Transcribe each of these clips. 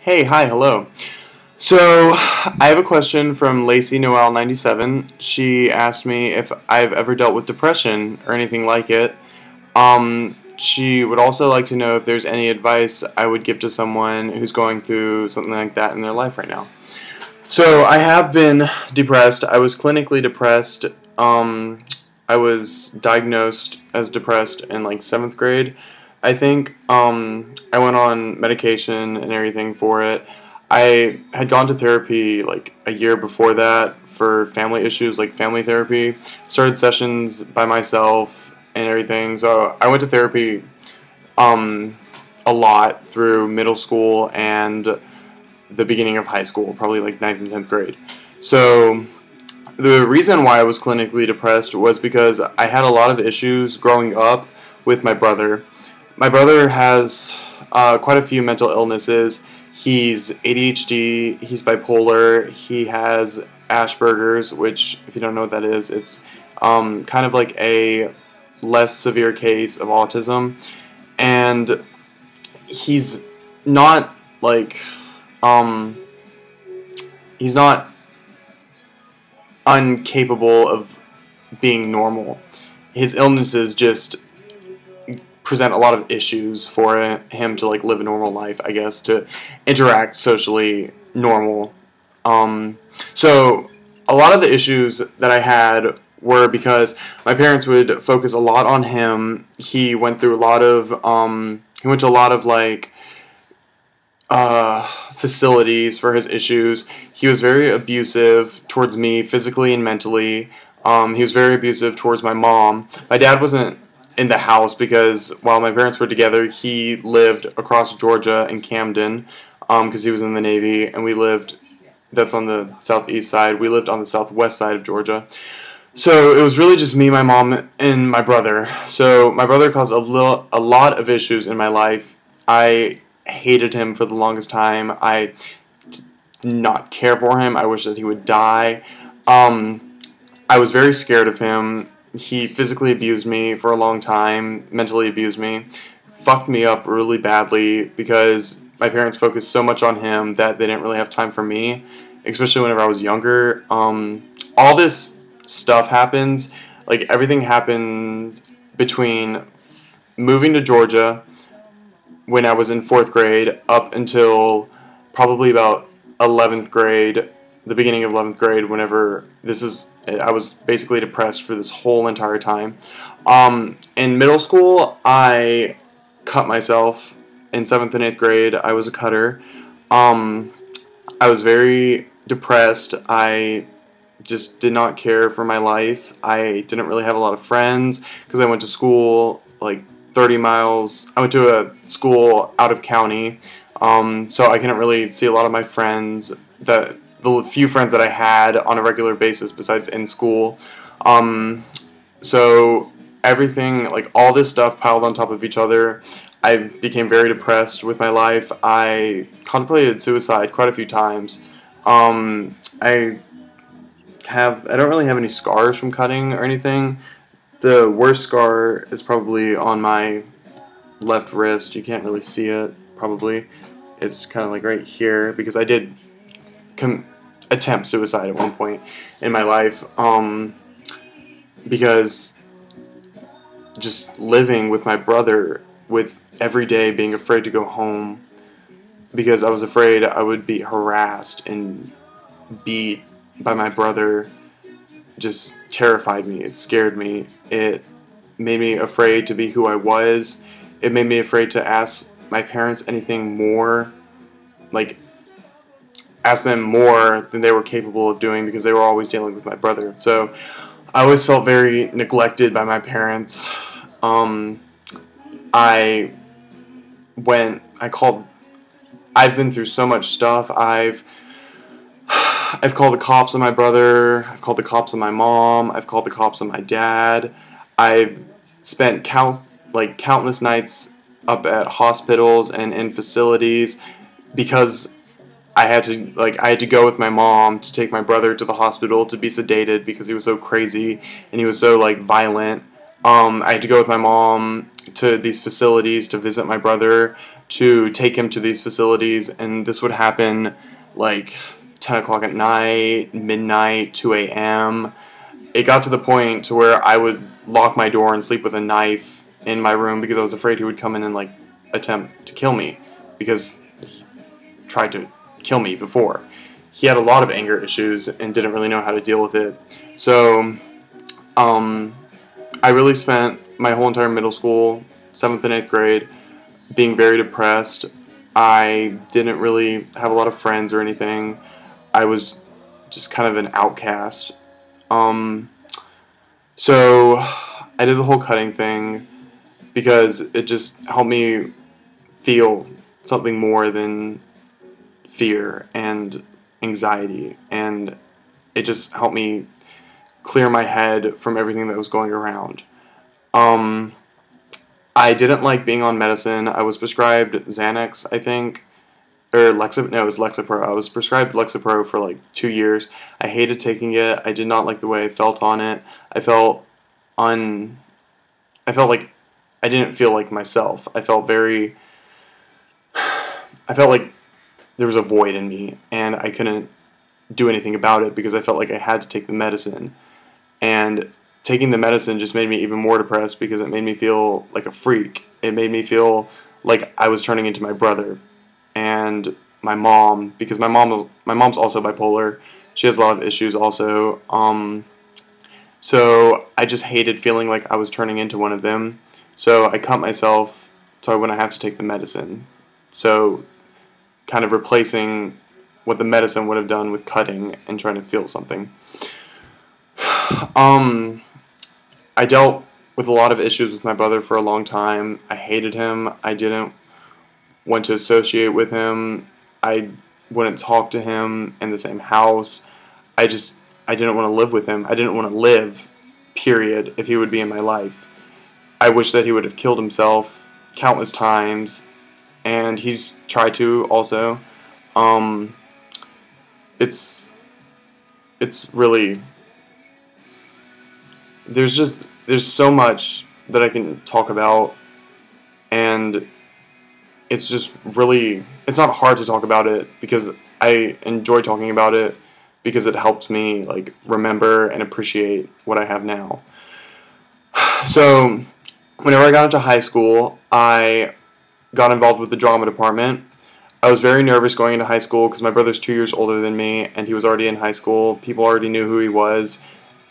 Hey, hi, hello. So, I have a question from Lacey Noel 97. She asked me if I've ever dealt with depression or anything like it. She would also like to know if there's any advice I would give to someone who's going through something like that in their life right now. So, I have been depressed. I was clinically depressed. I was diagnosed as depressed in like 7th grade. I think I went on medication and everything for it. I had gone to therapy like a year before that for family issues, like family therapy. Started sessions by myself and everything. So I went to therapy um, a lot through middle school and the beginning of high school, probably like 9th and 10th grade. So the reason why I was clinically depressed was because I had a lot of issues growing up with my brother. My brother has quite a few mental illnesses. He's ADHD, he's bipolar, he has Asperger's, which, if you don't know what that is, it's kind of like a less severe case of autism. And he's not like, um, he's not incapable of being normal. His illnesses just present a lot of issues for him to like live a normal life, I guess, to interact socially normal. So a lot of the issues that I had were because my parents would focus a lot on him. He went through a lot of he went to a lot of like facilities for his issues. He was very abusive towards me, physically and mentally. He was very abusive towards my mom. My dad wasn't in the house because while my parents were together, he lived across Georgia in Camden because he was in the Navy, and we lived, that's on the southeast side. We lived on the southwest side of Georgia. So it was really just me, my mom, and my brother. So my brother caused a lot of issues in my life. I hated him for the longest time. I did not care for him. I wish that he would die. I was very scared of him. He physically abused me for a long time, mentally abused me, fucked me up really badly because my parents focused so much on him that they didn't really have time for me, especially whenever I was younger. All this stuff happens, like everything happened between moving to Georgia when I was in 4th grade up until probably about 11th grade, the beginning of 11th grade, whenever I was basically depressed for this whole entire time. In middle school, I cut myself. In 7th and 8th grade, I was a cutter. I was very depressed. I just did not care for my life. I didn't really have a lot of friends because I went to school like 30 miles. I went to a school out of county, so I couldn't really see a lot of my friends. The few friends that I had on a regular basis besides in school. So everything, like all this stuff piled on top of each other, I became very depressed with my life. I contemplated suicide quite a few times. I don't really have any scars from cutting or anything. The worst scar is probably on my left wrist. You can't really see it, probably. It's kind of like right here because I did attempt suicide at one point in my life because just living with my brother, with every day being afraid to go home because I was afraid I would be harassed and beat by my brother, just terrified me. It scared me. It made me afraid to be who I was. It made me afraid to ask my parents anything more, like ask them more than they were capable of doing because they were always dealing with my brother. So I always felt very neglected by my parents. I called. I've been through so much stuff. I've called the cops on my brother. I've called the cops on my mom. I've called the cops on my dad. I've spent countless nights up at hospitals and in facilities because I had to go with my mom to take my brother to the hospital to be sedated because he was so crazy and he was so like violent. I had to go with my mom to these facilities to visit my brother, to take him to these facilities, and this would happen like 10 o'clock at night, midnight, 2 a.m. It got to the point to where I would lock my door and sleep with a knife in my room because I was afraid he would come in and like attempt to kill me, because he tried to kill me before. He had a lot of anger issues and didn't really know how to deal with it. So, I really spent my whole entire middle school, 7th and 8th grade, being very depressed. I didn't really have a lot of friends or anything. I was just kind of an outcast. So I did the whole cutting thing because it just helped me feel something more than fear and anxiety, and it just helped me clear my head from everything that was going around. Um, I didn't like being on medicine. I was prescribed Xanax, I think, or no, it was Lexapro. I was prescribed Lexapro for like 2 years. I hated taking it. I did not like the way I felt on it. I felt un. I felt like I didn't feel like myself. I felt very. I felt like there was a void in me, and I couldn't do anything about it because I felt like I had to take the medicine. And taking the medicine just made me even more depressed because it made me feel like a freak. It made me feel like I was turning into my brother and my mom, because my mom's also bipolar. She has a lot of issues also. So I just hated feeling like I was turning into one of them. So I cut myself so I wouldn't have to take the medicine. So kind of replacing what the medicine would have done with cutting and trying to feel something. I dealt with a lot of issues with my brother for a long time. I hated him. I didn't want to associate with him. I wouldn't talk to him in the same house. I didn't want to live with him. I didn't want to live, period, if he would be in my life. I wish that he would have killed himself countless times, and he's tried to also. It's really, there's so much that I can talk about, and it's just really, it's not hard to talk about it because I enjoy talking about it because it helps me like remember and appreciate what I have now. So whenever I got into high school, I got involved with the drama department. I was very nervous going into high school because my brother's 2 years older than me, and he was already in high school. People already knew who he was.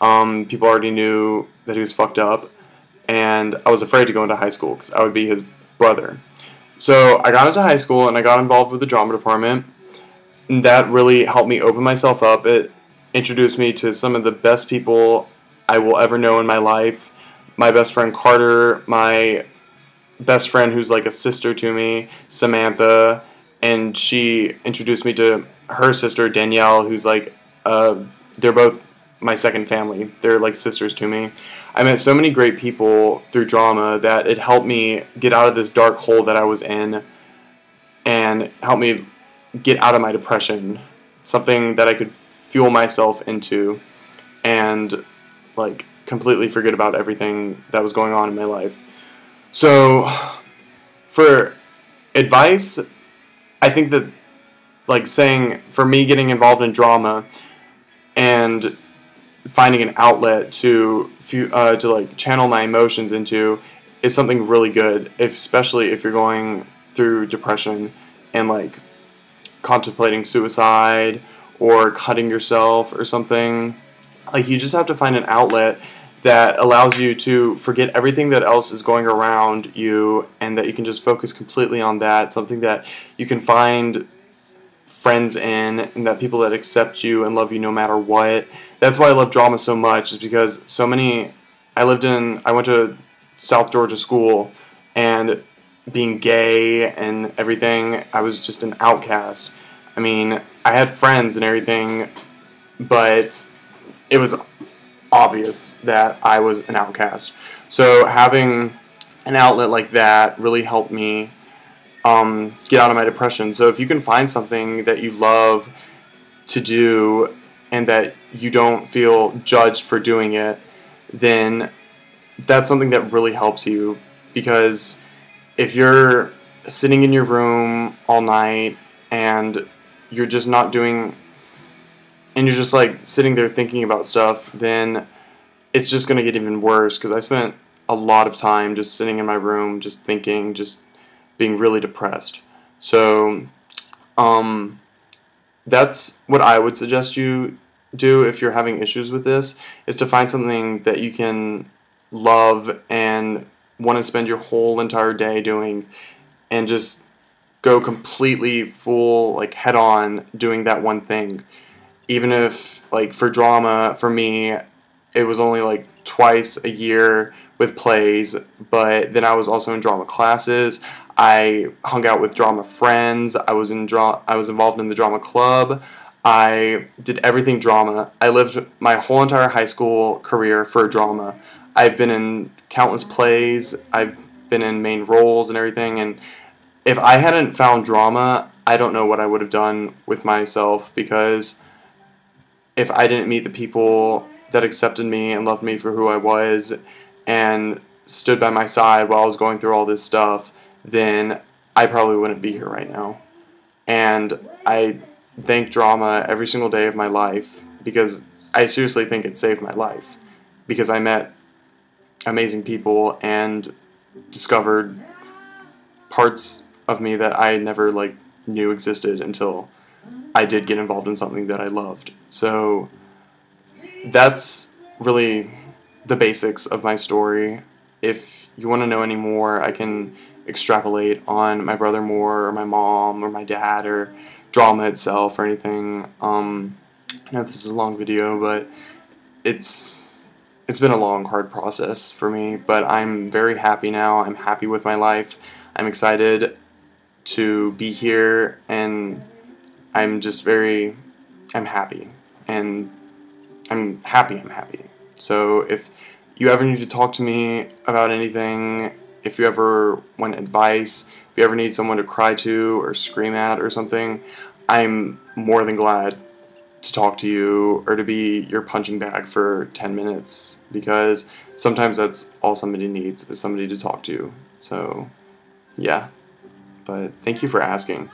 People already knew that he was fucked up, and I was afraid to go into high school because I would be his brother. So I got into high school and I got involved with the drama department, and that really helped me open myself up. It introduced me to some of the best people I will ever know in my life. My best friend Carter, my best friend who's like a sister to me, Samantha, and she introduced me to her sister Danielle, who's like, they're both my second family. They're like sisters to me. I met so many great people through drama that it helped me get out of this dark hole that I was in and helped me get out of my depression, something that I could fuel myself into and like completely forget about everything that was going on in my life. So for advice, I think that like saying for me getting involved in drama and finding an outlet to like channel my emotions into is something really good, especially if you're going through depression and like contemplating suicide or cutting yourself or something. Like you just have to find an outlet that allows you to forget everything that else is going around you and that you can just focus completely on that, something that you can find friends in and that people that accept you and love you no matter what. That's why I love drama so much, is because so many, I went to South Georgia school, and being gay and everything, I was just an outcast. I mean, I had friends and everything, but it was obvious that I was an outcast. So having an outlet like that really helped me get out of my depression. So if you can find something that you love to do and that you don't feel judged for doing it, then that's something that really helps you, because if you're sitting in your room all night and you're just not doing, and you're just like sitting there thinking about stuff, then it's just going to get even worse, because I spent a lot of time just sitting in my room, just thinking, just being really depressed. So, that's what I would suggest you do if you're having issues with this, is to find something that you can love and want to spend your whole entire day doing, and just go completely full, like, head on doing that one thing. Even if, like, for drama, for me, it was only like twice a year with plays, but then I was also in drama classes. I hung out with drama friends. I was involved in the drama club. I did everything drama. I lived my whole entire high school career for drama. I've been in countless plays. I've been in main roles and everything, and if I hadn't found drama, I don't know what I would have done with myself, because if I didn't meet the people that accepted me and loved me for who I was and stood by my side while I was going through all this stuff, then I probably wouldn't be here right now. And I thank drama every single day of my life, because I seriously think it saved my life, because I met amazing people and discovered parts of me that I never like knew existed until I did get involved in something that I loved. So that's really the basics of my story. If you want to know any more, I can extrapolate on my brother more, or my mom, or my dad, or drama itself, or anything. I know this is a long video, but it's been a long, hard process for me, but I'm very happy now. I'm happy with my life. I'm excited to be here, and I'm just very, I'm happy, and I'm happy. So if you ever need to talk to me about anything, if you ever want advice, if you ever need someone to cry to or scream at or something, I'm more than glad to talk to you, or to be your punching bag for 10 minutes, because sometimes that's all somebody needs, is somebody to talk to. So, yeah. But thank you for asking.